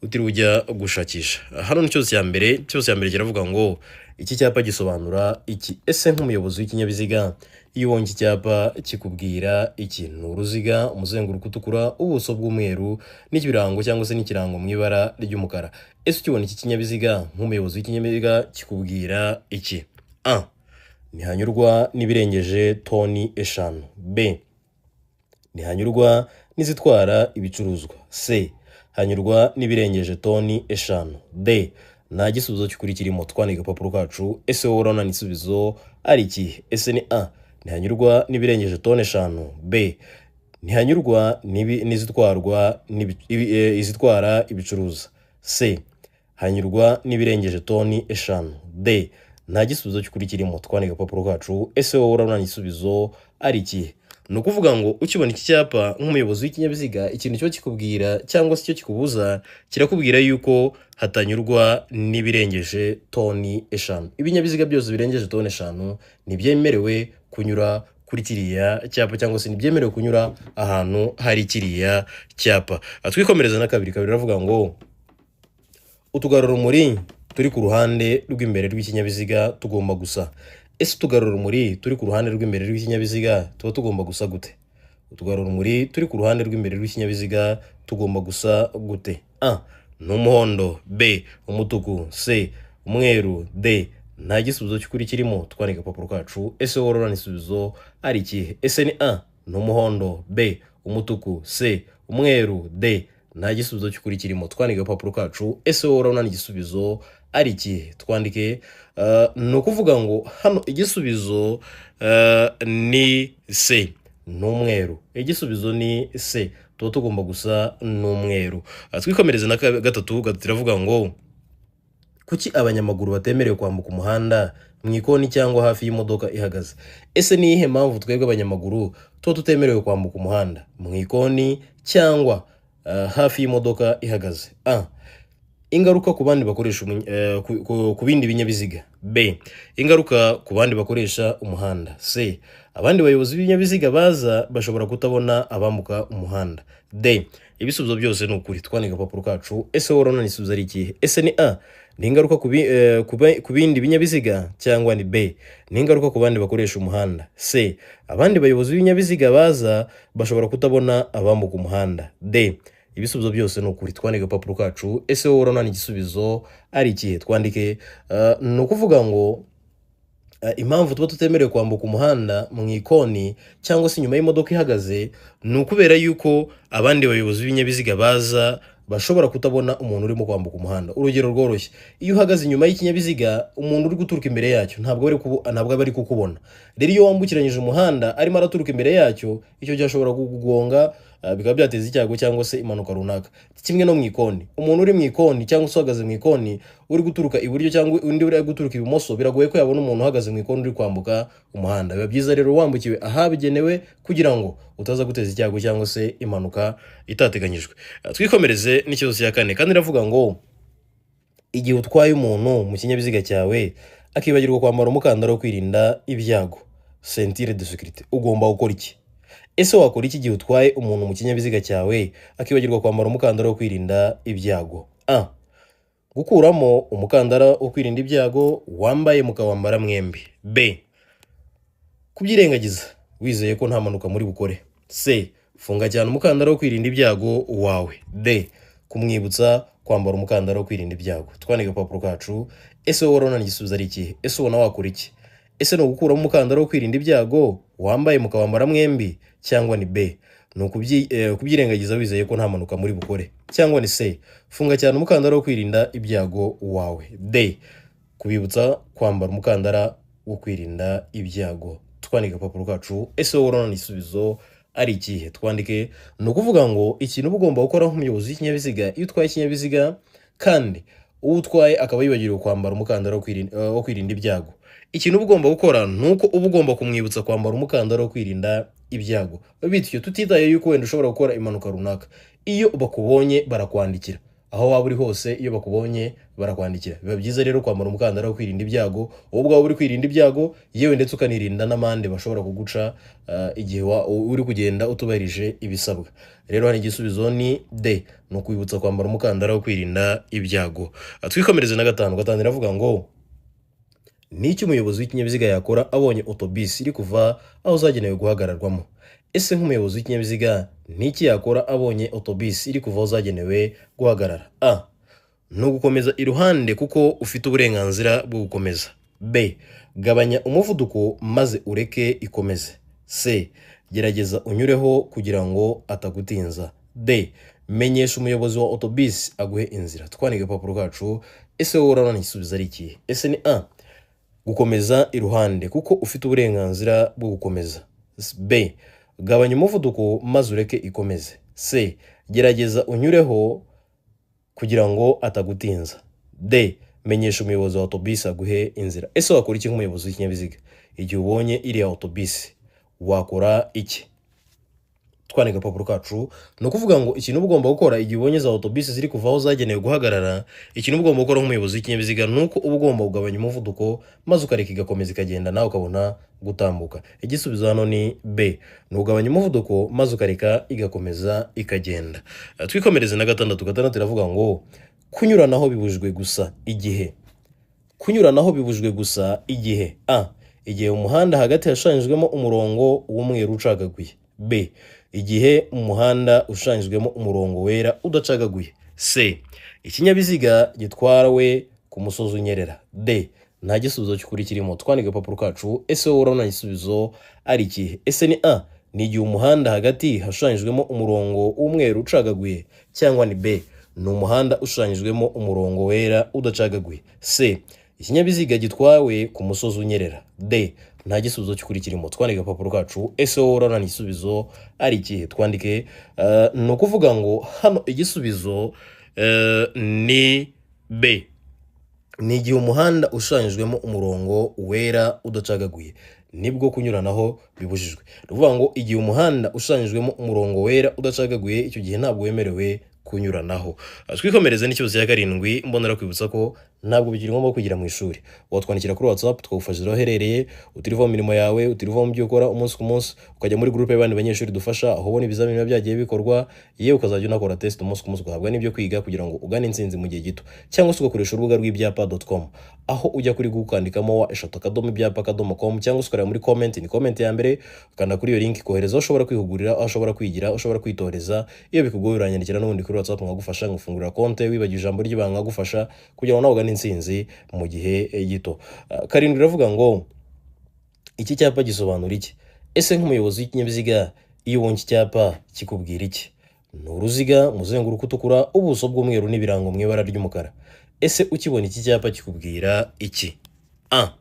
utiriwe ujya gushakisha. Hano ni cyose ya mbere kiravuga ngo iki cyapa gisobanura iki. Ese nk'umuyobozi w'ikinyabiziga iyo ubonye iki cyapa kikubwira iki? Ni uruziga, umuzenguruko utukura, ubuso bw'umweru n'ikirango cyangwa se n'ikirango mu ibara ry'umukara. Ese ukibona iki kinyabiziga nk'umuyobozi w'ikinyabiziga kikubwira iki? A. Ntihanyurwa n'ibirengeje toni 5. B. Ntihanyurwa n'izitwara ibicuruzwa. C. Hanyurwa n'ibirengeje toni 5. D. Nta gisubizo cy'ukuri kirimo. Twandika agapapuro kacu. Ese wowe urabona igisubizo ari iki? Ese ni A. Ntihanyurwa n'ibirengeje toni 5. B. Ntihanyurwa izitwara ibicuruza. C. Hanyurwa n'ibirengeje toni 5. D. Nta gisubizo cy'ukuri kirimo. Twandika agapapuro kacu. Ese wowe urabona igisubizo ari iki? Ni ukuvuga ngo ukibona iki cyapa nk'umuyobozi w'ikinyabiziga, ikintu cyo kikubwira cyangwa se cyo kikubuza kirakubwira yuko hatanyurwa n'ibirengeje toni 5. Ibinyabiziga byose birengeje toni 5 ntibyemerewe kunyura kuri kiriya cyapa cyangwa se ntibyemerewe kunyura ahantu hari kiriya cyapa. Twikomereza na kabiri ravuga ngo utugarurumuri turi ku ruhande rw'imbere rw'ikinyabiziga tugomba gusa. Ese utugarurumuri turi ku ruhande rw'imbere rw'ikinyabiziga tuba tugomba gusa gute? Utugarurumuri turi ku ruhande rw'imbere rw'ikinyabiziga tugomba gusa gute? A. Ni umuhondo. B. Umutuku. C. Umweru. D. Nta gisubizo cy'ukuri kirimo. Twandika agapapuro kacu. Ese wowe urabona igisubizo ari ikihe? Ese ni A. Ni umuhondo. B. Umutuku. C. Umweru. D. Nta gisubizo cy'ukuri kirimo. Twandika agapapuro kacu. Ese wowe urabona igisubizo ari ikihe? Twandike. Ni ukuvuga ngo hano igisubizo ni C. Ni umweru. Igisubizo ni C. Tuba tugomba gusa n'umweru. Twikomereze na gatatu iravuga ngo kuki abanyamaguru batemerewe kwambuka umuhanda mu ikoni cyangwa hafi y'imodoka ihagaze? Ese ni iyihe mpamvu twebwe abanyamaguru tuba tutemerewe kwambuka umuhanda mu ikoni cyangwa hafi y'imodoka ihagaze? A. Ingaruka ku bandi bakoresha ku bindi binyabiziga. B. Ingaruka ku bandi bakoresha umuhanda. C. Abandi bayobozi b'ibinyabiziga baza bashobora kutabona abambuka umuhanda. D. Ibisubizo byose ni ukuri. Twandika agapapuro kacu. Ese wowe urabona igisubizo ari ikihe? Ese ni A. Ni ingaruka ku bindi binyabiziga cyangwa ni B. Ni ingaruka ku bandi bakoresha umuhanda. C. Abandi bayobozi b'ibinyabiziga baza bashobora kutabona abambuka umuhanda. D. Ibisubizo byose ni ukuri. Twandika agapapuro kacu. Ese wowe urabona igisubizo ari ikihe? Twandike. Ni ukuvuga ngo impamvu tuba tutemerewe kwambuka umuhanda mu ikoni cyangwa se inyuma y'imodoka ihagaze ni ukubera yuko abandi bayobozi b'ibinyabiziga baza bashobora kutabona umuntu urimo kwambuka umuhanda. Urugero rworoshye, iyo uhagaze inyuma y'ikinyabiziga umuntu uri guturuka imbere yacyo ntabwo bari kukubona. Rero iyo wambukiranyije umuhanda arimo araturuka imbere yacyo, icyo gihe ashobora kugugonga bikaba byateza icyago cyangwa se impanuka runaka. Kimwe no mu ikoni, umuntu uri mu ikoni cyangwa se uhagaze mu ikoni uri guturuka iburyo cyangwa undi uri guturuka ibumoso, biragoye ko yabona umuntu uhagaze mu ikoni uri kwambuka umuhanda. Biba byiza rero wambukiwe ahabigenewe kugira ngo utaza guteza icyago cyangwa se impanuka itateganyijwe. Twikomereze n'ikibazo cya kane kandi iravuga ngo igihe utwaye umuntu mu kinyabiziga cyawe akibagirwa kwambara umukandara wo kwirinda ibyago, ceinture de sécurité, ugomba gukora iki? Ese wakora iki igihe utwaye umuntu mu kinyabiziga cyawe akibagirwa kwambara umukandara wo kwirinda ibyago? A. Gukuramo umukandara wo kwirinda ibyago wambaye mukawambara mwembi. B. Kubyirengagiza wizeye ko nta mpanuka muri bukore. C. Funga cyane umukandara wo kwirinda ibyago wawe. D. Kumwibutsa kwambara umukandara wo kwirinda ibyago. Twandika agapapuro kacu. Ese wowe urabona igisubizo ari ikihe? Ese ubona wakora iki? Ese ni ugukuramo umukandara wo kwirinda ibyago wambaye mukawambara mwembi cyangwa ni B? Ni kubyirengagiza wizeye ko nta mpanuka muri bukore cyangwa ni C? Funga cyane umukandara wo kwirinda ibyago wawe. D. Kubibutsa kwambara umukandara wo kwirinda ibyago. Twandika agapapuro kacu. Ese wowe urabona igisubizo ari ikihe? Twandike. Ni ukuvuga ngo ikintu uba ugomba gukora nk'umuyobozi w'ikinyabiziga iyo utwaye ikinyabiziga kandi uwo utwaye akaba yibagiriwe kwambara umukandara wo kwirinda ibyago, ikintu uba ugomba gukora ni uko uba ugomba kumwibutsa kwambara umukandara wo kwirinda ibyago. Bityo tutitaye yuko wenda ushobora gukora impanuka runaka, iyo bakubonye barakwandikira aho waba uri hose iyo bakubonye barakwandikira. Biba byiza rero kwambara umukandara wo kwirinda ibyago, wowe ubwawe uri kwirinda ibyago, yewe ndetse ukanirinda n'amande bashobora kuguca igihe uri kugenda utubahirije ibisabwa. Rero hari igisubizo ni D, ni ukwibutsa kwambara umukandara wo kwirinda ibyago. Twikomereze na gatanu. Gatanu iravuga ngo ni iki umuyobozi w'ikinyabiziga yakora abonye otobisi iri kuva aho zagenewe guhagararwamo? Ese nk'umuyobozi w'ikinyabiziga ni iki yakora abonye otobisi iri kuva aho zagenewe guhagarara? A, ni ugukomeza iruhande kuko ufite uburenganzira bwo gukomeza. B, gabanya umuvuduko maze ureke ikomeze. C, gerageza unyureho kugira ngo atagutinza. D, menyesha umuyobozi wa otobisi aguhe inzira. Twandike agapapuro kacu. Ese wowe urabona igisubizo ari ikihe? Ese ni A, gukomeza iruhande kuko ufite uburenganzira bwo gukomeza. B, gabanya umuvuduko maze ureke ikomeze. C, gerageza unyureho kugira ngo atagutinza. D, menyesha umuyobozi wa otobisi aguhe inzira. Ese wakora iki nk'umuyobozi w'ikinyabiziga igihe ubonye iriya otobisi? Wakora iki? Twandika agapapuro kacu. Ni ukuvuga ngo ikintu ugomba gukora igihe ubonye za otobisi ziri kuva aho zagenewe guhagarara, ikintu ugomba gukora nk'umuyobozi w'ikinyabiziga ni uko uba ugomba kugabanya umuvuduko maze ukareka igakomeza ikagenda nawe ukabona gutambuka. Igisubizo hano ni B, ni ugabanya umuvuduko maze ukareka igakomeza ikagenda. Twikomereze na gatandatu. Gatandatu iravuga ngo kunyuranaho bibujijwe gusa igihe. Kunyuranaho bibujijwe gusa igihe: A, igihe umuhanda hagati hashushanyijwemo umurongo w'umweru ucagaguye. B, igihe umuhanda ushushanyijwemo umurongo wera udacagaguye. C, ikinyabiziga gitwawe ku musozi unyerera. D, nta gisubizo cy'ukuri kirimo. Twandike agapapuro kacu. Ese wowe urabona igisubizo ari ikihe? Ese ni A, ni igihe umuhanda hagati hashushanyijwemo umurongo w'umweru ucagaguye, cyangwa ni B, ni umuhanda ushushanyijwemo umurongo wera udacagaguye. C, ikinyabiziga gitwawe ku musozi unyerera. D, nta gisubizo cy'ukuri kirimo. Twandike agapapuro kacu. Ese wowe urabona igisubizo ari ikihe? Twandike ni ukuvuga ngo hano igisubizo ni B, ni igihe umuhanda ushushanyijwemo umurongo wera udacagaguye nibwo kunyuranaho bibujijwe. Ni ukuvuga ngo igihe umuhanda ushushanyijwemo umurongo wera udacagaguye, icyo gihe ntabwo wemerewe kunyuranaho. Twikomereze n'ikibazo cya karindwi. Mbonera kwibutsa ko ntabwo bikiri ngombwa kwigira mu ishuri. Watwandikira kuri WhatsApp tukagufashiriza aho uherereye, utiriva mu mirimo yawe, utiriva mu byo ukora umunsi ku munsi, ukajya muri groupe y'abandi banyeshuri dufasha, aho ubona ibizamini biba byagiye bikorwa, yewe ukazajya unakora test umunsi ku munsi ugahabwa n'ibyo kwiga kugira ngo ugane intsinzi mu gihe gito. Cyangwa se ugakoresha urubuga rw'ibyapa.com, aho ujya kuri Google ukandikamo wa@ibyapa.com, cyangwa se ukareba muri comment, ni comment ya mbere, ukanda kuri iyo link kohereza aho ushobora kwihugurira, aho ushobora kwigira, aho ushobora kwitoreza. Iyo bikugoye uranyandikira n'ubundi kuri WhatsApp nkagufasha, ngufungurira konte, wibagiwe ijambo ry'ibanga nkagufasha kugira ngo nawe ugane intsinzi mu gihe gito. Karindwi iravuga ngo iki cyapa gisobanura iki? Ese nk'umuyobozi w'ikinyabiziga iyo ubonye iki cyapa kikubwira iki? Ni uruziga, umuzenguruko utukura, ubuso bw'umweru n'ibirango mu ibara ry'umukara. Ese ukibona iki cyapa kikubwira iki? A,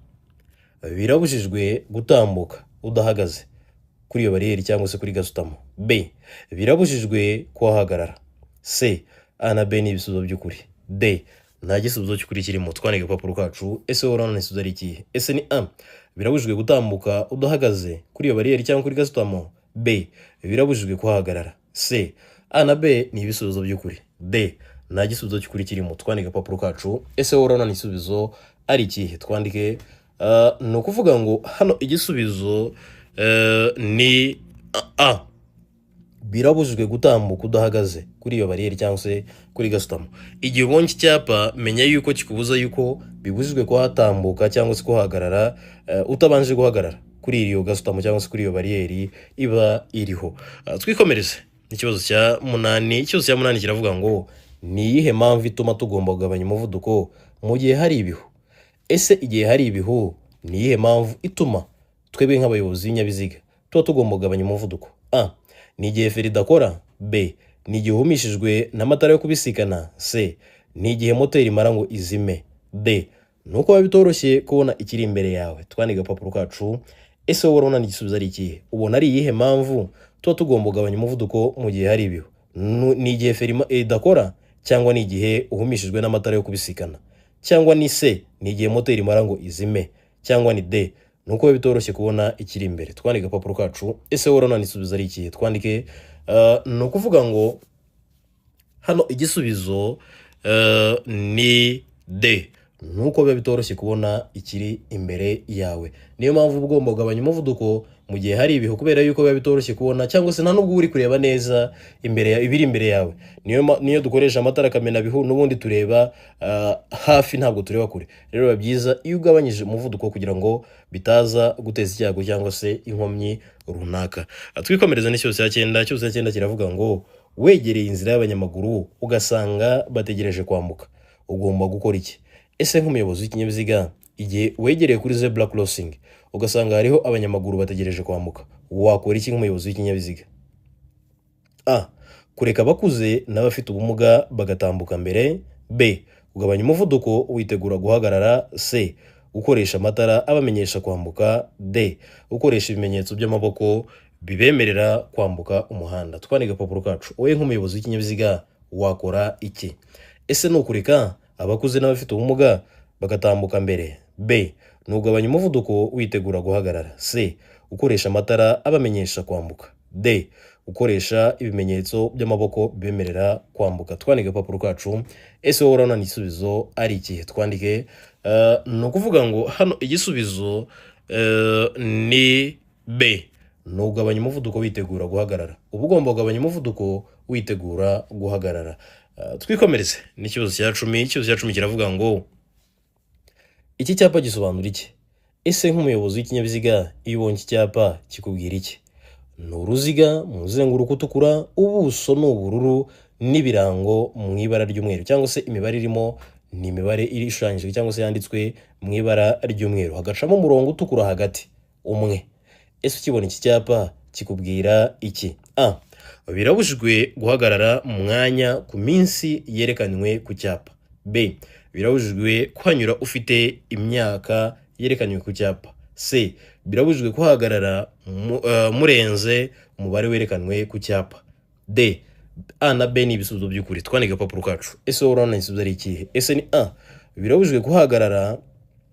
birabujijwe gutambuka udahagaze kuri iyo bariyeri cyangwa se kuri gasutamo. B, birabujijwe kuhahagarara. C, A na B ni ibisubizo by'ukuri. D, nta gisubizo cy'ukuri kirimo. Twandike agapapuro kacu. Ese wowe urabona igisubizo ari ikihe? Ese ni A, birabujijwe gutambuka udahagaze kuri iyo bariyeri cyangwa kuri gasutamo. B, birabujijwe kuhahagarara. C, A na B ni ibisubizo by'ukuri. D, nta gisubizo cy'ukuri kirimo. Twandike agapapuro kacu. Ese wowe urabona igisubizo ari ikihe? Twandike ni ukuvuga ngo hano igisubizo ni A, birabujijwe gutambuka udahagaze kuri iyo bariyeri cyangwa se kuri gasutamo. Igihe ubonye iki cyapa menya yuko kikubuza yuko bibujijwe kuhatambuka cyangwa se kuhahagarara utabanje guhagarara kuri iyo gasutamo cyangwa se kuri iyo bariyeri iba iriho. Twikomereze n'ikibazo cya munani. Ikibazo cya munani kiravuga ngo ni iyihe mpamvu ituma tugomba kugabanya umuvuduko mu gihe hari ibihu? Ese igihe hari ibihu ni iyihe mpamvu ituma twebwe nk'abayobozi b'ibinyabiziga tuba tugomba kugabanya umuvuduko? A, ni igihe feri idakora. B, ni igihe uhumishijwe n'amatara yo kubisikana. C, ni igihe moteri imara ngo izime. D, ni uko biba bitoroshye kubona ikiri imbere yawe. Twandike agapapuro kacu. Ese wowe urabona igisubizo ari ikihe? Ubona ari iyihe mpamvu tuba tugomba kugabanya umuvuduko mu gihe hari ibihu? Ni igihe feri idakora, cyangwa ni igihe uhumishijwe n'amatara yo kubisikana, cyangwa ni C, ni igihe moteri imara ngo izime, cyangwa ni D, ni uko biba bitoroshye kubona ikiri imbere. Twandike agapapuro kacu. Ese wowe urabona igisubizo ari ikihe? Twandike ni ukuvuga ngo hano igisubizo ni D. Nuko biba bitoroshye kubona ikiri imbere yawe. Niyo mpamvu ugomba kugabanya umuvuduko mu gihe hari ibihu, kubera yuko biba bitoroshye kubona cyangwa se nta nubwo uri kureba neza ibiri imbere yawe. Niyo dukoresha amatara kamena bihu n'ubundi tureba hafi, ntabwo tureba kure. Rero biba byiza iyo ugabanyije umuvuduko kugira ngo bitaza guteza icyago cyangwa se inkomyi runaka. Twikomereza n'icyose cya 9. Cyose cya 9 kiravuga ngo wegereye inzira y'abanyamaguru ugasanga bategereje kwambuka, ugomba gukora iki? Ese nk'umuyobozi w'ikinyabiziga, igihe wegereye kuri zebra crossing ugasanga hariho abanyamaguru bategereje kwambuka, wakora iki nk'umuyobozi w'ikinyabiziga? A. Kureka abakuze n'abafite ubumuga bagatambuka mbere. B. Kugabanya umuvuduko witegura guhagarara. C. Gukoresha amatara abamenyesha kwambuka. D. Gukoresha ibimenyetso by'amaboko bibemerera kwambuka umuhanda. Twandika agapapuro kacu. Wowe nk'umuyobozi w'ikinyabiziga wakora iki? Ese ni ukureka abakuze n'abafite ubumuga bagatambuka mbere. B. Ni ugabanya umuvuduko witegura guhagarara. C. Gukoresha amatara abamenyesha kwambuka. D. Gukoresha ibimenyetso by'amaboko bibemerera kwambuka. Twandike agapapuro kacu. Ese wowe urabona igisubizo ari ikihe? Twandike ni ukuvuga ngo hano igisubizo ni B. Ni ugabanya umuvuduko witegura guhagarara. Uba ugomba kugabanya umuvuduko witegura guhagarara. Twikomereze n'ikibazo cya 10. Ikibazo cya 10 kiravuga ngo iki cyapa gisobanura iki? Ese nk'umuyobozi w'ikinyabiziga iyo ubonye iki cyapa kikubwira iki? Ni uruziga mu muzenguruko utukura, ubuso ni ubururu, n'ibirango mu ibara ry'umweru, cyangwa se imibare irimo ni imibare ishushanyijwe cyangwa se yanditswe mu ibara ry'umweru, hagacamo umurongo utukura hagati umwe. Ese ukibona iki cyapa kikubwira iki? A. Birabujijwe guhagarara mu mwanya ku minsi yerekanywe ku cyapa. B. Birabujijwe kuhanyura ufite imyaka yerekanywe ku cyapa. C. Birabujijwe kuhagarara murenze umubare werekanwe ku cyapa. D. A na B ni ibisubizo by'ukuri. Twandika agapapuro kacu. Ese wowe urabona igisubizo ari ikihe? Ese ni A. Birabujijwe kuhagarara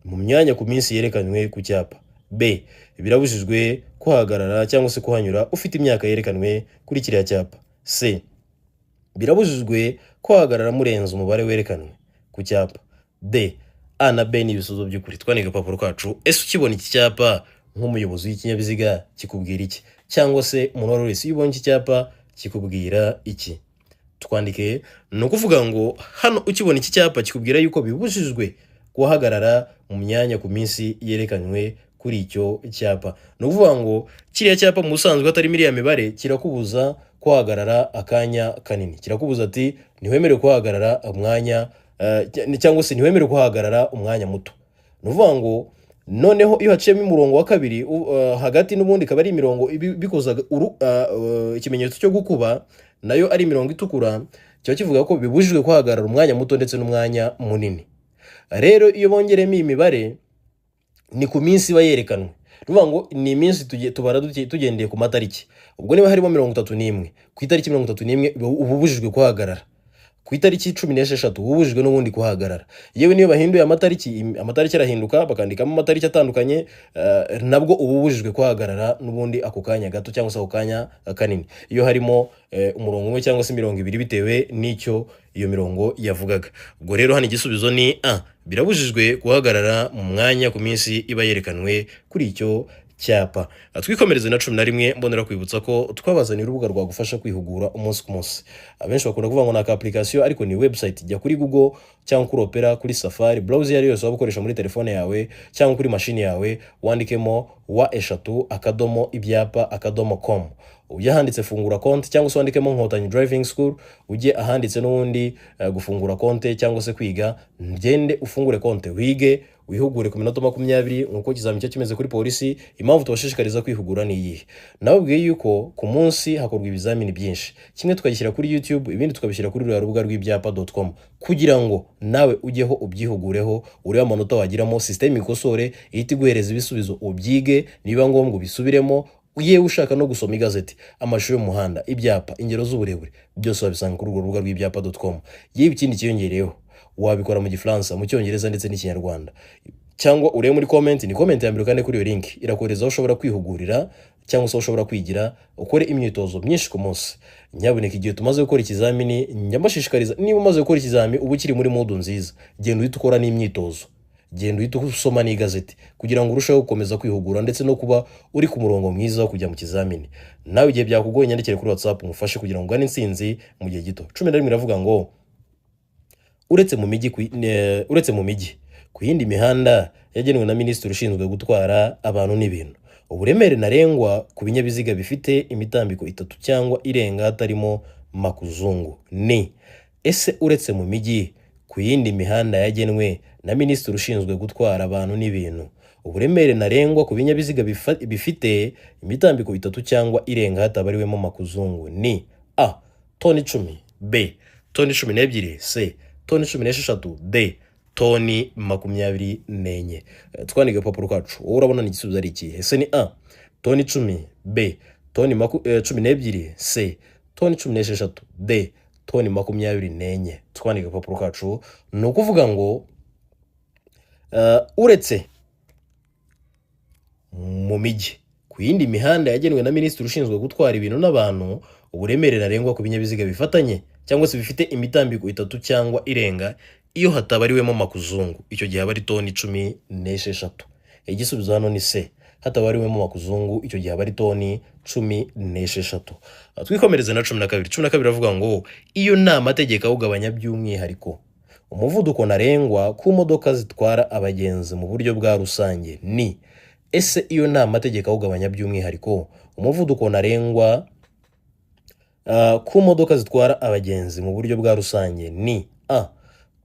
mu myanya ku minsi yerekanywe ku cyapa. B. Birabujijwe kuhagarara cyangwa se kuhanyura ufite imyaka yerekanwe kuri kiriya cyapa. C. Birabujijwe kuhagarara murenze umubare werekanwe ku cyapa. D. A na B ni ibisubizo by'ukuri. Twandika agapapuro kacu. Ese ukibona iki cyapa nk'umuyobozi w'ikinyabiziga kikubwira iki? Cyangwa se umuntu wese iyo ubonye iki cyapa kikubwira iki? Twandike ni ukuvuga ngo hano ukibona iki cyapa kikubwira yuko bibujijwe guhagarara mu myanya ku minsi yerekanywe kuri icyo cyapa. Ni ukuvuga ngo kiriya cyapa mu busanzwe hatari iriya mibare kirakubuza kuhagarara akanya kanini. Kirakubuza ati ntiwemerewe kuhagarara umwanya cyangwa se ntiwemerewe kuhagarara umwanya muto. Ni ukuvuga ngo noneho iyo haciyemo umurongo wa kabiri hagati n'ubundi ikaba ari imirongo bikoza ikimenyetso cyo gukuba, nayo ari imirongo itukura, kiba kivuga ko bibujijwe kuhagarara umwanya muto ndetse n'umwanya munini. Rero iyo bongeremo iyi mibare ni ku minsi iba yerekanwe. Ruvuga ngo ni iminsi tubara tugendeye ku matariki. Ubwo niba harimo 31 ku itariki 31 ubujijwe kuhagarara. Ku itariki 16 ubujijwe n'ubundi kuhagarara. Yewe niyo bahinduye amatariki arahinduka bakandikamo amatariki atandukanye, nabwo ubujijwe kuhagarara n'ubundi ako kanya gato cyangwa se ako kanya kanini. Iyo harimo umurongo umwe cyangwa se mirongo ibiri bitewe n'icyo iyo mirongo yavugaga. Ubwo rero hano igisubizo ni A. Birabujijwe guhagarara mu mwanya ku minsi iba yerekanwe kuri icyo cyapa. Twikomereze na 11. Mbonera kwibutsa ko twabazanira urubuga rwagufasha kwihugura umunsi ku munsi. Abenshi bakunda kuvuga ngo na application, ariko ni website. Jya kuri Google cyangwa kuri Opera, kuri Safari, browser yari yose wabukoresha muri telefone yawe cyangwa kuri machine yawe, wandikemo wa3ibyapa.com. Ujye ahanditse fungura konti cyangwa se wandikemo Nkotanyi Driving School. Ujye ahanditse n'ubundi gufungura konti cyangwa se kwiga. Ngende ufungure konti wige wihugure ku minota 20 nkuko kizami cyo kimeze kuri polisi. Impamvu tubashishikariza kwihugura ni iyihe? Nababwiye yuko ku munsi hakorwa ibizamini byinshi, kimwe tukagishyira kuri YouTube, ibindi tukabishyira kuri rubuga rw'ibyapa.com, kugira ngo nawe ujyeho ubyihugureho, urebe amanota wagiramo, system ikosore ihita iguhereza ibisubizo ubyige, niba ngombwa bisubiremo. Yewe ushaka no gusoma igazeti, amashusho y'umuhanda, ibyapa, ingero z'uburebure, byose wabisanga kuri rubuga rw'ibyapa.com. Yewe ikindi kiyongereyeho, wabikora mu Gifaransa, mu Cyongereza ndetse n'Ikinyarwanda. cyangwa urebe muri comment, ni comment ya mbere kandi kuri iyo link irakohereza aho ushobora kwihugurira cyangwa se aho ushobora kwigira ukore imyitozo myinshi ku munsi. Nyaboneka igihe tumaze gukora ikizamini nyambashishikariza, niba umaze gukora ikizamini uba ukiri muri mood nziza, genda uhita ukora n'imyitozo, genda uhita usoma n'igazeti kugira ngo urusheho gukomeza kwihugura ndetse no kuba uri ku murongo mwiza wo kujya mu kizamini. Nawe igihe byakugoye nyandikire kuri WhatsApp ngufashe kugira ngo ugane intsinzi mu gihe gito. 11 iravuga ngo uretse mu mijyi ku yindi mihanda yagenwe na Minisitiri ushinzwe gutwara abantu n'ibintu, uburemere ntarengwa ku binyabiziga bifite imitambiko 3 cyangwa irenga hatarimo makuzungu ni ese uretse mu mijyi ku yindi mihanda yagenwe na Minisitiri ushinzwe gutwara abantu n'ibintu, uburemere ntarengwa ku binyabiziga bifite imitambiko 3 cyangwa irenga hatabariwemo makuzungu ni A. toni 10, B. toni 12, C. toni 16, D. toni 24. Twandike papuro kacu, wowe urabona ni igisubizo ari ikihe? Ese ni A. toni 10, B. toni 12, C. toni 16, D. toni 24. Twandike papuro kacu, ni ukuvuga ngo uretse mu mijyi ku yindi mihanda yagenwe na Minisitiri ushinzwe gutwara ibintu n'abantu, uburemere ntarengwa ku binyabiziga bifatanye cyangwa se bifite imitambiko 3 cyangwa irenga iyo hatabariwemo makuzungu, icyo gihe aba ari toni 16. Igisubizo hano ni C. Hatabariwemo makuzungu, icyo gihe aba ari toni 16. Twikomereze na 12. 12 iravuga ngo iyo nta mategeko awugabanya by'umwihariko, umuvuduko ntarengwa ku modoka zitwara abagenzi mu buryo bwa rusange ni ese iyo nta mategeko awugabanya by'umwihariko, umuvuduko ntarengwa ku modoka zitwara abagenzi mu buryo bwa rusange ni A.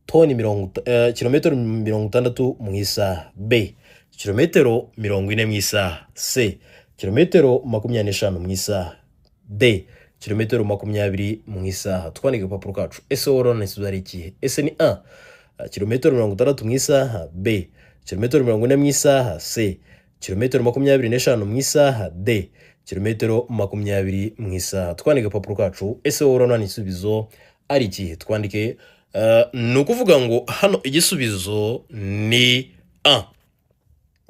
kilometero 60 mu isaha, B. kilometero 40 mu isaha, C. kilometero 25 mu isaha, D. kilometero 20 mu isaha. Twandike papuro kacu, ese worona isubizo ari ikihe? Ese ni A. kilometero 60 mu isaha, B. kilometero 40 mu isaha, C. kilometero 25 mu isaha, D. kilometero 20 mu isaha. Twandike papuro kacu, ese worona isubizo ari ikihe? Twandike ni ukuvuga ngo hano igisubizo ni A.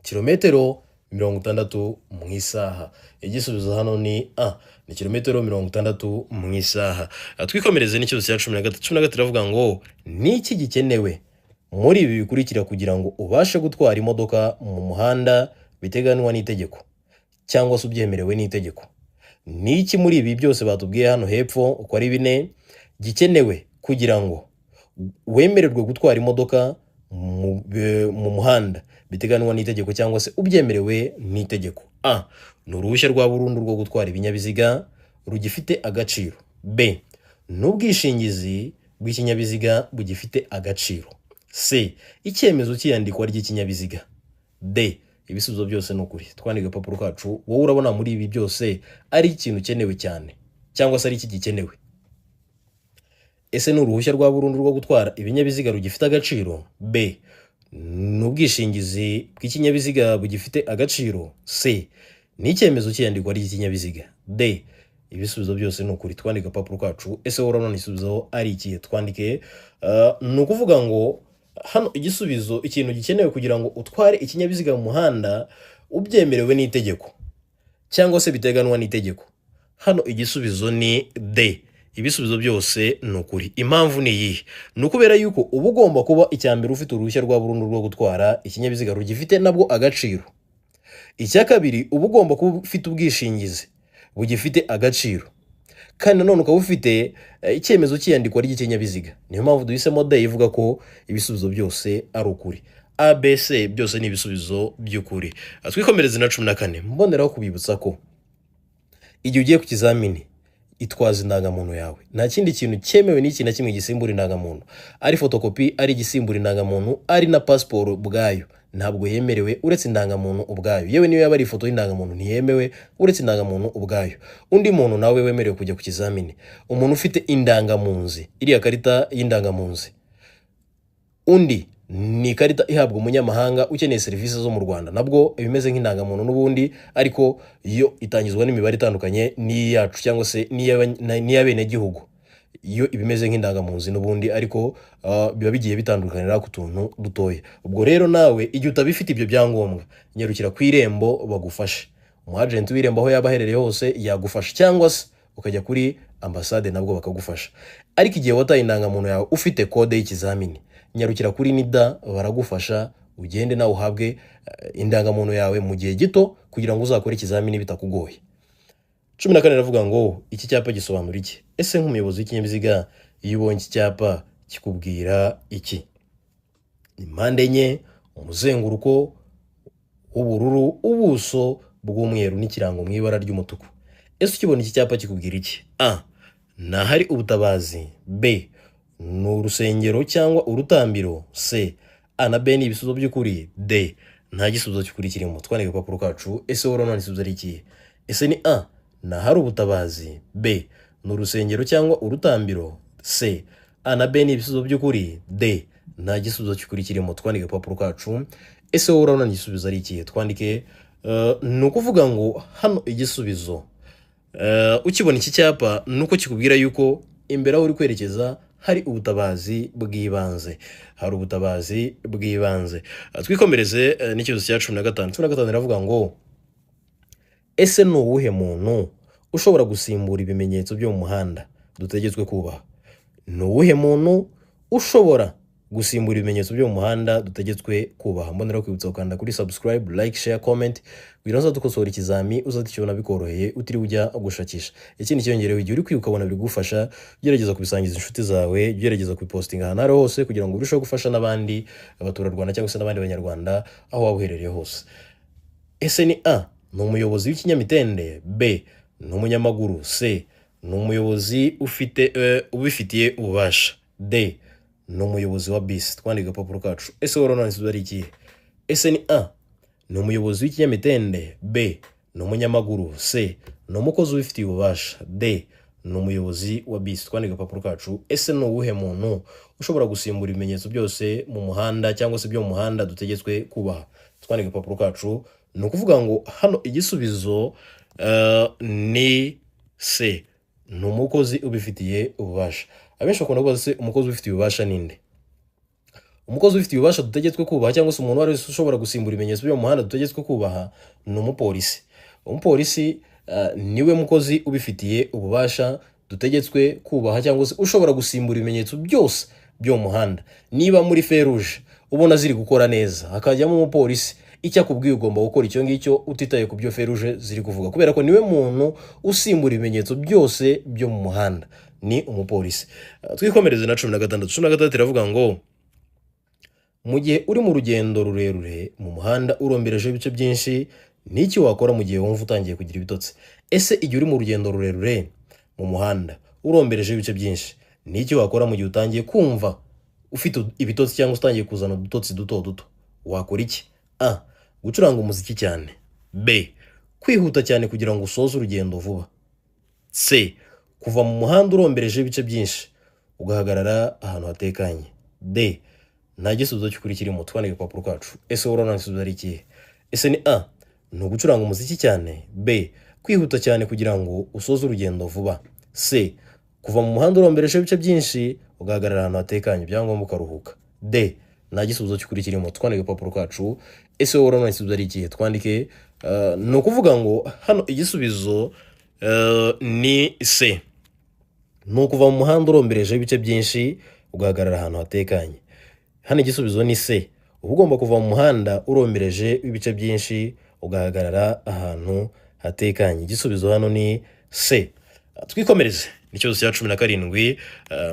kilometero 60 mu isaha. Igisubizo hano ni A, ni kilometero 60 mu isaha. Twikomereze n'ikibazo cya 13. 13 iravuga ngo ni iki gikenewe muri ibi bikurikira kugira ngo ubashe gutwara imodoka mu muhanda biteganwa n'itegeko cyangwa se ubyemerewe n'itegeko? Ni iki muri ibi byose batubwiye hano hepfo uko ari 4 gikenewe kugira ngo wemererwe gutwara imodoka mu muhanda biteganwa n'itegeko cyangwa se ubyemerewe n'itegeko? A. ni uruhushya rwa burundu rwo gutwara ibinyabiziga rugifite agaciro. B. ni ubwishingizi bw'ikinyabiziga bugifite agaciro. C. icyemezo cy'iyandikwa ry'ikinyabiziga. D. ibisubizo byose ni ukuri. Twandike papuro kacu, wowe urabona muri ibi byose ari ikintu cyenewe cyane cyangwa se ari iki gikenewe? Ese ni uruhushya rwa burundu rwo gutwara ibinyabiziga rugifite agaciro? B. ni ubwishingizi bw'ikinyabiziga bugifite agaciro? C. ni icyemezo cy'iyandikwa ry'ikinyabiziga? D. ibisubizo byose ni ukuri. Twandike papuro kacu, ese wowe urabona isubizo ari ikihe? Twandike ni ukuvuga ngo hano igisubizo, ikintu gikenewe kugira ngo utware ikinyabiziga mu muhanda ubyemerewe n'itegeko cyangwa se biteganwa n'itegeko, hano igisubizo ni D. Ibisubizo byose ni ukuri. Impamvu ni iyi, ni ukubera yuko uba ugomba kuba icyambere ufite uruhushya rwa burundu rwo gutwara ikinyabiziga rugifite nabwo agaciro. Icya kabiri, uba ugomba kuba ufite ubwishingizi bugifite agaciro, kandi nanone ukaba ufite icyemezo cy'iyandikwa ry'ikinyabiziga. Niyo mpamvu duhisemo D ivuga ko ibisubizo byose ari ukuri. A, B, C byose ni ibisubizo by'ukuri. Twikomereze na 14. Mboneraho kubibutsa ko igihe ugiye ku kizamini itwaza indangamuntu yawe. Nta kindi kintu cyemewe n'iki na kimwe gisimbura indangamuntu. Ari fotokopi, ari igisimbura indangamuntu, ari na pasiporo ubwayo ntabwo yemerewe uretse indangamuntu ubwayo. Yewe niyo yaba ari ifoto y'indangamuntu ntiyemewe uretse indangamuntu ubwayo. Undi muntu nawe wemerewe kujya ku kizamini, umuntu ufite indangamunzi, iriya karita y'indangamunzi. Undi ni ikarita ihabwa umunyamahanga ukeneye serivisi zo mu Rwanda, nabwo ibimeze nk'indangamuntu n'ubundi, ariko yo itangizwa n'imibare itandukanye n'iyacu cyangwa se n'iy'abenegihugu. iyo ibimeze nk'indangamuntu n'ubundi, ariko biba bigiye bitandukanira ku tuntu dutoya. Ubwo rero nawe igihe utabifite ibyo byangombwa, nyarukira ku irembo bagufashe. Umu agent w'irembo aho yaba aherereye hose yagufasha, cyangwa se ukajya kuri ambasade nabwo bakagufasha. Ariko igihe wataye indangamuntu yawe ufite kode y'ikizamini, nyarukira kuri NIDA baragufasha, ugende nawe uhabwe indangamuntu yawe mu gihe gito kugira ngo uzakore ikizamini bitakugoye. 14 ravuga ngo iki cyapa gisobanura iki? Ese nk'umuyobozi w'ikinyabiziga iyo ubonye iki cyapa kikubwira iki? Impande enye, umuzenguruko w'ubururu, ubuso bw'umweru n'ikirango mu ibara ry'umutuku. Ese ukibona iki cyapa kikubwira iki? A. Nahari ubutabazi. B. Ni urusengero cyangwa urutambiro. C. A na B ni ibisubizo by'ukuri. D. Nta gisubizo cy'ukuri kirimo. Twandike agapapuro kacu. Ese wowe none igisubizo ari iki? Ese ni A. Nahari ubutabazi. B. Ni urusengero cyangwa urutambiro. C. A na B ni ibisubizo by'ukuri. D. Nta gisubizo cy'ukuri kirimo. Twandike agapapuro kacu. Ese wowe none igisubizo ari iki? Twandike ni ukuvuga ngo hano igisubizo ukibona iki cyapa nuko kikubwira yuko imbere aho uri kwerekeza hari ubutabazi bw'ibanze. Hari ubutabazi bw'ibanze. Twikomereze n'ikibazo cya 15. 15 iravuga ngo ese ni uwuhe muntu ushobora gusimbura ibimenyetso byo mu muhanda dutegetswe kubaha? Ni uwuhe muntu ushobora gusimbura ibimenyetso byo mu muhanda dutegetswe kubaha? Mbonera kwibutsa ukanda kuri subscribe, like, share, comment kugira ngo dukosora ikizami uzatikibona bikoroheye utiri ujya gushakisha. Ikindi cyongerewe igihe uri kwikabona bigufasha, gerageza kubisangiza inshuti zawe, gerageza kubipostinga ahantu hose kugira ngo urusheho gufasha n'abandi abaturarwanda cyangwa se n'abandi banyarwanda aho waba uherereye hose. Ese ni A. Ni umuyobozi w'ikinyamitende. B. Ni umunyamaguru. C. Ni umuyobozi ubifitiye ububasha. D. Ni umuyobozi wa bisi. Twandike agapapuro kacu. Ese wowe none igisubizo ari iki? Ese ni A. Ni umuyobozi w'ikinyamitende. B. Ni umunyamaguru. C. Ni umukozi ubifitiye ububasha. D. Ni umuyobozi wa bisi. Twandike agapapuro kacu. Ese ni uwuhe muntu ushobora gusimbura ibimenyetso byose mu muhanda cyangwa se byo mu muhanda dutegetswe kubaha? Twandike agapapuro kacu. Ni ukuvuga ngo hano igisubizo ni C. Ni umukozi ubifitiye ububasha. Abenshi bakunda kubaza se umukozi ubifitiye ububasha ninde? Umukozi ubifitiye ububasha dutegetswe kubaha cyangwa se umuntu wari ushobora gusimbura ibimenyetso byo mu muhanda dutegetswe kubaha ni umupolisi. Umupolisi niwe mukozi ubifitiye ububasha dutegetswe kubaha cyangwa se ushobora gusimbura ibimenyetso byose byo mu muhanda. Niba muri feruje ubona ziri gukora neza, hakajyamo umupolisi, icyo akubwiye ugomba gukora icyo ngicyo utitaye ku byo feruje ziri kuvuga, kubera ko niwe muntu usimbura ibimenyetso byose byo mu muhanda, ni umupolisi. Twikomereze na 16. 16 iravuga ngo mu gihe uri mu rugendo rurerure mu muhanda urombereje ibice byinshi, n'iki wakora mu gihe wumva utangiye kugira ibitotsi? Ese igihe uri mu rugendo rurerure mu muhanda urombereje ibice byinshi, n'iki wakora mu gihe utangiye kumva ufite ibitotsi cyangwa utangiye kuzana udutotsi duto duto? Wakora iki? A. Gucuranga umuziki cyane. B. Kwihuta cyane kugira ngo usoze urugendo vuba. C. Kuva mu muhanda urombereje ibice byinshi ugahagarara ahantu hatekanye. D. Nta gisubizo cy'ukuri kirimo. Twandike agapapuro kacu. Ese wowe none igisubizo ari iki? Ese ni A. Ni ugucuranga umuziki cyane. B. Kwihuta cyane kugira ngo usoze urugendo vuba. C. Kuva mu muhanda urombereje ibice byinshi ugahagarara ahantu hatekanye byangombwa ukaruhuka. D. Nta gisubizo cy'ukuri kirimo. Twandike agapapuro kacu. Ese wowe none igisubizo ari iki? Twandike ni ukuvuga ngo hano igisubizo ni C. Ni ukuva mu muhanda urombereje ibice byinshi ugahagarara ahantu hatekanye. Hano igisubizo ni C. Uba ugomba kuva mu muhanda urombereje ibice byinshi ugahagarara ahantu hatekanye. Igisubizo hano ni C. Twikomereze n'ikibazo cya 17.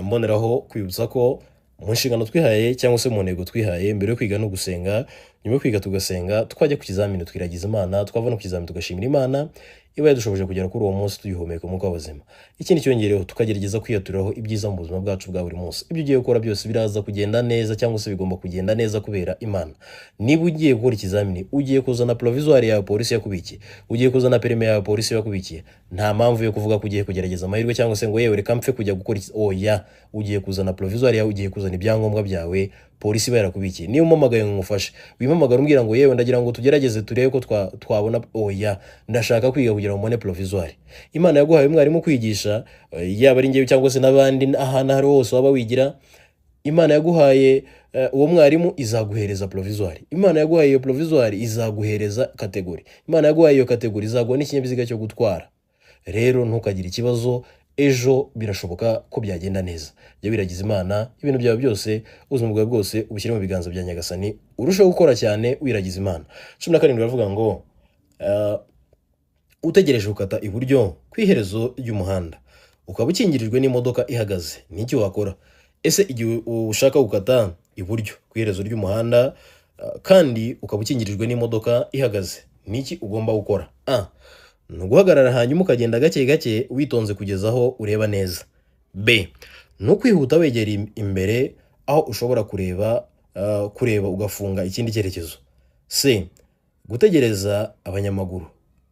Mboneraho kwibutsa ko mu nshingano twihaye cyangwa se mu ntego twihaye mbere yo kwiga no gusenga, nyuma yo kwiga tugasenga, twajya ku kizamini twiragiza Imana, twava no ku kizamini tugashimira Imana iba yadushoboje kugera kuri uwo munsi tuyihumeka umwuka w'ubuzima. Ikindi cyongereho tukagerageza kwiyaturiraho ibyiza mu buzima bwacu bwa buri munsi. Ibyo ugiye gukora byose biraza kugenda neza cyangwa se bigomba kugenda neza kubera Imana. Niba ugiye gukora ikizamini, ugiye kuzana provisoire ya polisi yakubikiye, ugiye kuzana perime ya polisi yakubikiye, nta mpamvu yo kuvuga ko ugiye kugerageza amahirwe cyangwa se ngo yewe reka mpfe kujya gukora oya, ugiye kuzana provisoire yawe, ugiye kuzana ibyangombwa byawe polisi iba yarakubikiye. Niyo umpamagaye ngo ngufashe, wimpamagara umbwira ngo yewe ndagira ngo tugerageze turebe ko twabona oya, ndashaka kwiga kugira ngo mbone provisoire. Imana yaguhaye umwarimu kwigisha, yaba ari njyewe cyangwa se n'abandi ahantu hari hose waba wigira, Imana yaguhaye uwo mwarimu izaguhereza provisoire. Imana yaguhaye iyo provisoire izaguhereza kategori. Imana yaguhaye iyo kategori izaguha n'ikinyabiziga cyo gutwara. Rero ntukagire ikibazo, ejo birashoboka ko byagenda neza. Jya biragiza Imana, ibintu byawe byose, ubuzima bwawe bwose ubushyire mu biganza bya Nyagasani, urushaho gukora cyane wiragiza Imana. 17 baravuga ngo utegereje gukata iburyo ku iherezo ry'umuhanda, ukaba ukingirijwe n'imodoka ihagaze, n'iki wakora? Ese igihe ushaka gukata iburyo ku iherezo ry'umuhanda kandi ukaba ukingirijwe n'imodoka ihagaze, n'iki ugomba gukora? Ni uguhagarara hanyuma ukagenda gake gake witonze kugeza aho ureba neza. B, ni ukwihuta wegera imbere aho ushobora kureba ugafunga ikindi cyerekezo. C, gutegereza abanyamaguru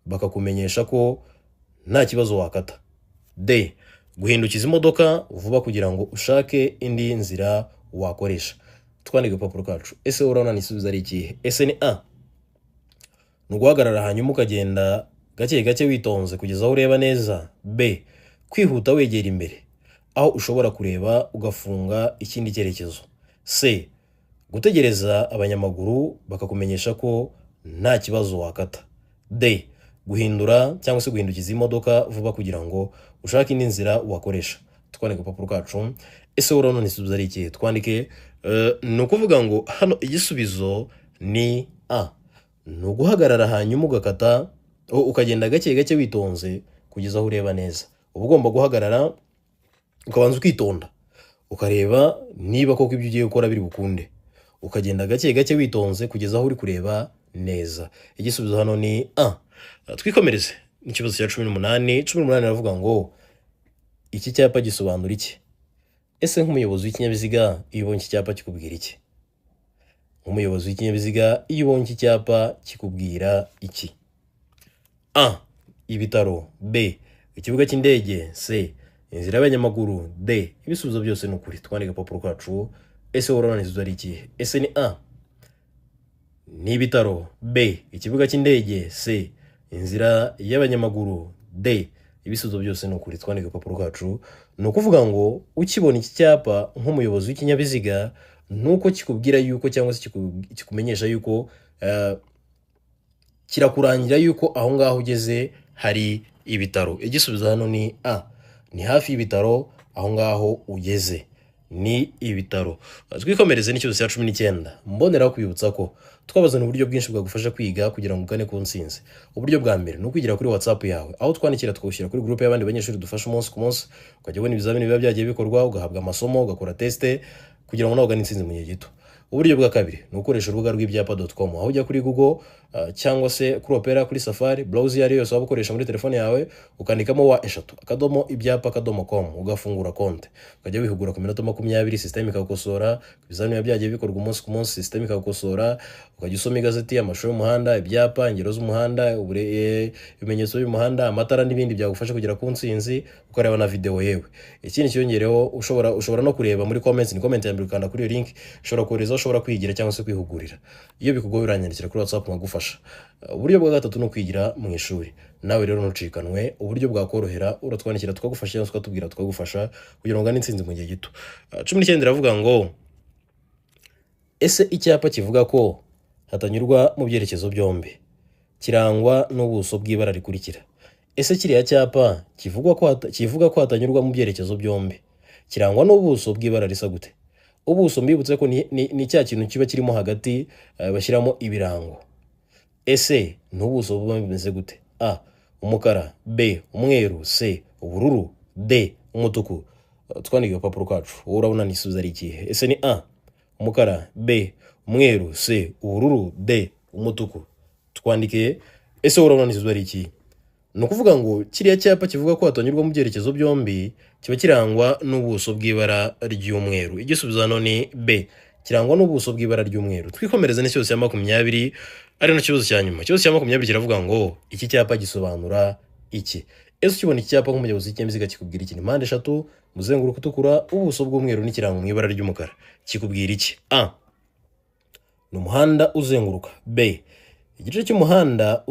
bakakumenyesha ko nta kibazo wakata. D, guhindukiza imodoka vuba kugira ngo ushake indi nzira wakoresha. Twandike agapapuro kacu. Ese urabona n'isubizo ari ikihe? Ese ni A, ni uguhagarara hanyuma ukagenda gake gake witonze kugeza aho ureba neza. B, kwihuta wegera imbere aho ushobora kureba ugafunga ikindi cyerekezo. C, gutegereza abanyamaguru bakakumenyesha ko nta kibazo wakata. D, guhindura cyangwa se guhindukiza imodoka vuba kugira ngo ushake indi nzira wakoresha. Twandike agapapuro kacu. Ese urabona n'isubizo ari ikihe? Twandike ni ukuvuga ngo hano igisubizo ni A, ni uguhagarara hanyuma ugakata ukagenda gake gake witonze kugeza aho ureba neza. Uba ugomba guhagarara ukabanza ukitonda ukareba niba koko ibyo ugiye gukora biri bukunde, ukagenda gake gake witonze kugeza aho uri kureba neza. Igisubizo hano ni A. Twikomereze n'ikibazo cya 18. 18 aravuga ngo iki cyapa gisobanura iki? Ese nk'umuyobozi w'ikinyabiziga iyo ubonye iki cyapa kikubwira iki? Nk'umuyobozi w'ikinyabiziga iyo ubonye iki cyapa kikubwira iki? A, ibitaro. B, ikibuga cy'indege. C, inzira y'abanyamaguru. D, ibisubizo byose ni ukuri. Twandike agapapuro kacu. Ese urabona n'isubizo ari ikihe? Ese ni A, ni ibitaro. B, ikibuga cy'indege. C, inzira y'abanyamaguru. D, ibisubizo byose ni ukuri. Twandike agapapuro kacu. Ni ukuvuga ngo ukibona iki cyapa nk'umuyobozi w'ikinyabiziga, nuko kikubwira yuko cyangwa se kikumenyesha yuko kirakurangira yuko aho ngaho ugeze hari ibitaro. Igisubizo hano ni A, ni hafi y'ibitaro aho ngaho ugeze ni ibitaro. Twikomereze n'ikibazo cya 19. Mboneraho kwibutsa ko twabazana uburyo bwinshi bwagufasha kwiga kugira ngo ugane ku ntsinzi. Uburyo bwa mbere ni ukwigira kuri WhatsApp yawe, aho twandikira tukawushyira kuri groupe y'abandi banyeshuri dufasha umunsi ku munsi, ukajya ubona ibizamini biba byagiye bikorwa, ugahabwa amasomo, ugakora teste kugira ngo nawe ugane intsinzi mu gihe gito. Uburyo bwa kabiri ni ukoresha urubuga rw'ibyapa.com, aho ujya kuri Google cyangwa se kuri Opera, kuri Safari, browser yari yose waba ukoresha muri telefone yawe, ukandikamo wa3.ibyapa.com, ugafungura konte, ukajya wihugura ku minota 20, system ikagukosora, ibizamini biba byagiye bikorwa umunsi ku munsi, system ikagukosora, ukajya usoma igazeti, amashusho y'umuhanda, ibyapa, ingero z'umuhanda, ibimenyetso by'umuhanda, amatara n'ibindi byagufasha kugera ku ntsinzi, ukareba na video yewe. Ikindi cyongereho ushobora no kureba muri comments, ni comment ya mbere ukanda kuri iyo link, ushobora kohereza, ushobora kwigira cyangwa se kwihugurira. Iyo bikugoye uranyandikira kuri WhatsApp nkagufasha. Uburyo bwa gatatu no kwigira mu ishuri. Nawe rero ntucikanwe, uburyo bwakorohera uratwandikira tukagufasha cyangwa tukatubwira tukagufasha kugira ngo ugane intsinzi mu gihe gito. 19 iravuga ngo ese icyapa kivuga ko hatanyurwa mu byerekezo byombi kirangwa n'ubuso bw'ibara rikurikira. Ese kiriya cyapa kivuga ko hatanyurwa mu byerekezo byombi kirangwa n'ubuso bw'ibara risa gute? Ubuso mbibutse ko ni cya kintu kiba kirimo hagati bashyiramo ibirango. Ese n'ubuso buba bimeze gute? A, umukara. B, umweru. C, ubururu. D, umutuku. Twandike agapapuro kacu. Wowe urabona n'isubizo ari ikihe? Ese ni A, umukara. B, umweru. C, ubururu. D, umutuku. Twandike. Ese urabona n'isubizo ari ikihe? Ni ukuvuga ngo kiriya cyapa kivuga ko hatanyurwa mu byerekezo byombi kiba kirangwa n'ubuso bw'ibara ry'umweru. Igisubizo hano ni B, kirangwa n'ubuso bw'ibara ry'umweru. Twikomereza n'ikibazo cya 20 ari no kibazo cya nyuma. Ikibazo cya 20 kiravuga ngo iki cyapa gisobanura iki? ese ukibona icyapa nk'umuyobozi w'ikinyabiziga kikubwira iki? Ni mpande eshatu, umuzenguruko utukura, ubuso bw'umweru n'ikirango mu ibara ry'umukara. Kikubwira iki? A, ni umuhanda uzenguruka. B, igice cy'umuhanda